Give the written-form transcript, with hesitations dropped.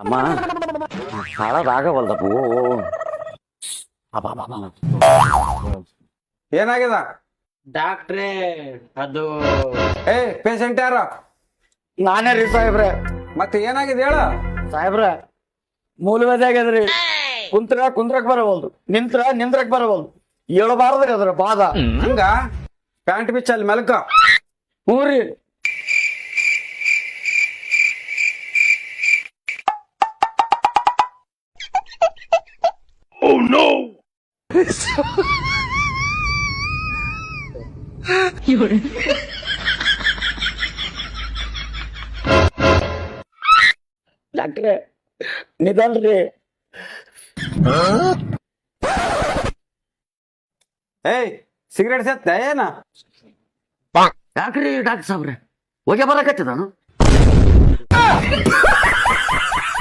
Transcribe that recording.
ಅಮ್ಮ ಹಾಳಾಗವಲ್ದಪ್ಪು. ಏನಾಗ್ಯದ? ಡಾಕ್ಟ್ರೇ ಅದು ಪೇಷಂಟ್ ಯಾರು? ನಾನೇ ರೀ ಸಾಹೇಬ್ರೆ. ಮತ್ತೆ ಏನಾಗಿದೆ ಹೇಳ ಸಾಹೇಬ್ರ ಮೂಲವೇದ ಆಗ್ಯದ್ರಿ. ಕುಂದ್ರಕ್ ಬರವಲ್ದು, ನಿಂದ್ರಕ್ ಬರವಲ್ದು, ಹೇಳಬಾರ್ದ್ರಿ ಅದ್ರ ಬಾದ. ಹಂಗ ಪ್ಯಾಂಟ್ ಬಿಚ್ಚ ಅಲ್ಲಿ ಮೆಲ್ಕ. ಹ್ಞೂ ರೀ. ಡಾಕ್ಟ್ರೆ ನಿಧಾನ್ರಿ. ಸಿಗರೇಟ್ ಸೇತ್ತ ಏನ? ಯಾಕ್ರಿ ಡಾಕ್ಟರ್ ಸಾಬ್ರೆ ಹೊಗೆ ಬರಕತ್ತದ ನಾನು